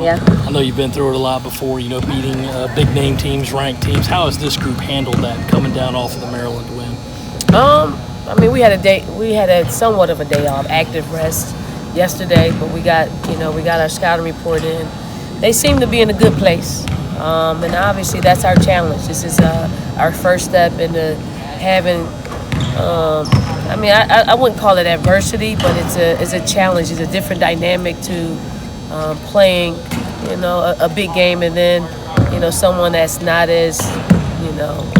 Yeah. I know you've been through it a lot before, beating big name teams, ranked teams. How has this group handled that coming down off of the Maryland win? We had a somewhat of a day off, active rest yesterday, but we got our scouting report in. They seem to be in a good place, and obviously that's our challenge. This is our first step into having. I wouldn't call it adversity, but it's a challenge. It's a different dynamic to playing, a big game, and then someone that's not as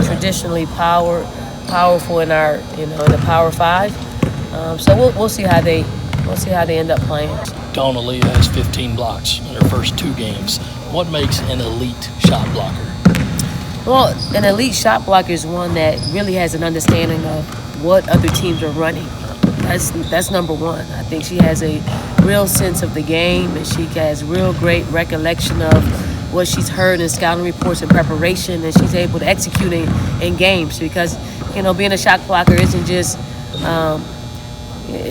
traditionally powerful in our in the Power Five. So we'll see how they end up playing. Aliyah has 15 blocks in her first 2 games. What makes an elite shot blocker? Well, an elite shot blocker is one that really has an understanding of what other teams are running. That's number one. I think she has a real sense of the game, and she has real great recollection of what she's heard in scouting reports and preparation, and she's able to execute in games because, being a shot blocker isn't just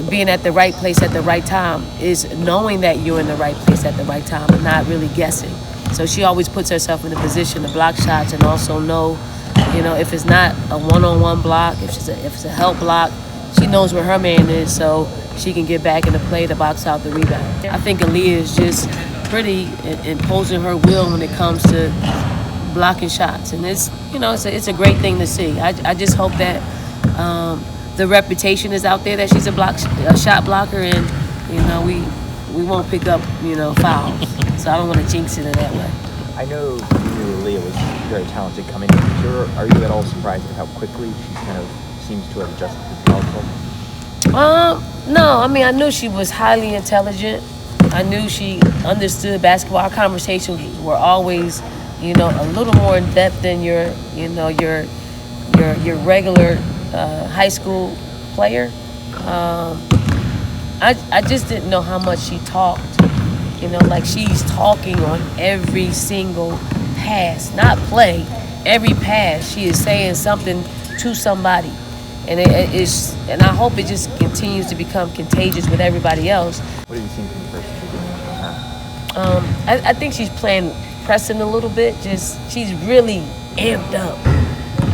being at the right place at the right time. Is knowing that you're in the right place at the right time and not really guessing. So she always puts herself in a position to block shots and also know, if it's not a one-on-one block, if it's a help block, she knows where her man is so she can get back into play to box out the rebound. I think Aliyah is just pretty imposing her will when it comes to blocking shots, and it's a great thing to see. I just hope that the reputation is out there that she's a shot blocker, and we won't pick up fouls. So I don't want to jinx it in that way. I know you knew Aliyah was very talented coming into the year. Are you at all surprised at how quickly she kind of seems to have adjusted to the outcome? No. I knew she was highly intelligent. I knew she understood basketball. Our conversations were always, a little more in depth than your regular high school player. I just didn't know how much she talked. Like she's talking on every single pass, not play. Every pass, she is saying something to somebody, and and I hope it just continues to become contagious with everybody else. What have you seen from the first 2 games? I think she's playing pressing a little bit. She's really amped up,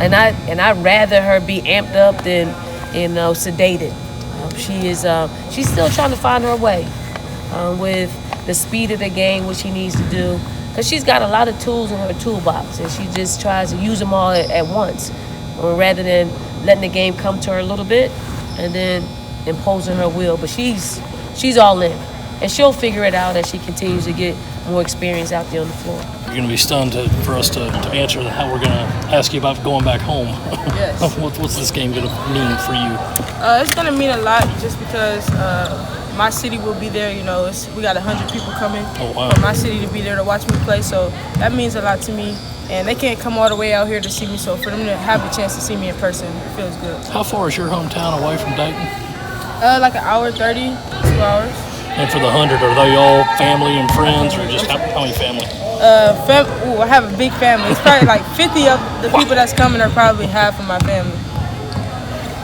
and I'd rather her be amped up than sedated. She's still trying to find her way with the speed of the game, what she needs to do, because she's got a lot of tools in her toolbox, and she just tries to use them all at once, rather than letting the game come to her a little bit and then imposing her will. But she's all in, and she'll figure it out as she continues to get more experience out there on the floor. You're going to be stunned for us to answer how we're going to ask you about going back home. Yes. What's this game going to mean for you? It's going to mean a lot just because my city will be there. We got 100 people coming from my city to be there to watch me play, so that means a lot to me. And they can't come all the way out here to see me, so for them to have a chance to see me in person, it feels good. How far is your hometown away from Dayton? Like an hour 30, 2 hours. And for the 100, are they all family and friends, or just how many family? I have a big family. It's probably like 50 of the people that's coming are probably half of my family.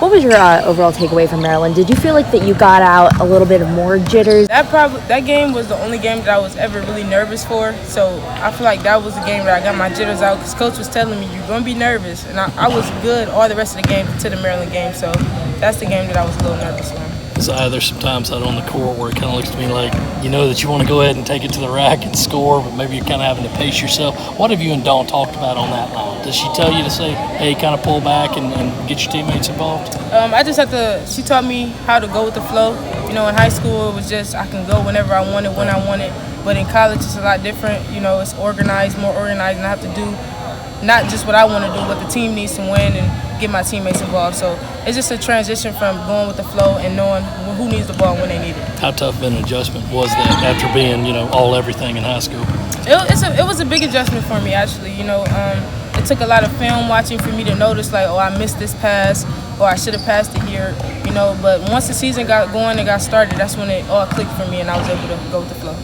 What was your overall takeaway from Maryland? Did you feel like that you got out a little bit of more jitters? That game was the only game that I was ever really nervous for. So I feel like that was the game that I got my jitters out because Coach was telling me, you're going to be nervous. And I was good all the rest of the game to the Maryland game. So that's the game that I was a little nervous on. Zia, there's some times out on the court where it kind of looks to me like that you want to go ahead and take it to the rack and score, but maybe you're kind of having to pace yourself. What have you and Dawn talked about on that line? Does she tell you to say, hey, kind of pull back and get your teammates involved? I just have to. She taught me how to go with the flow. In high school it was just I can go whenever I wanted, when I wanted. But in college it's a lot different. It's organized, more organized, and I have to do not just what I want to do, but the team needs to win and get my teammates involved. So it's just a transition from going with the flow and knowing who needs the ball and when they need it. How tough of an adjustment was that after being, all everything in high school? It was a big adjustment for me, actually. It took a lot of film watching for me to notice, like, I missed this pass, or I should have passed it here, But once the season got going and got started, that's when it all clicked for me, and I was able to go with the flow.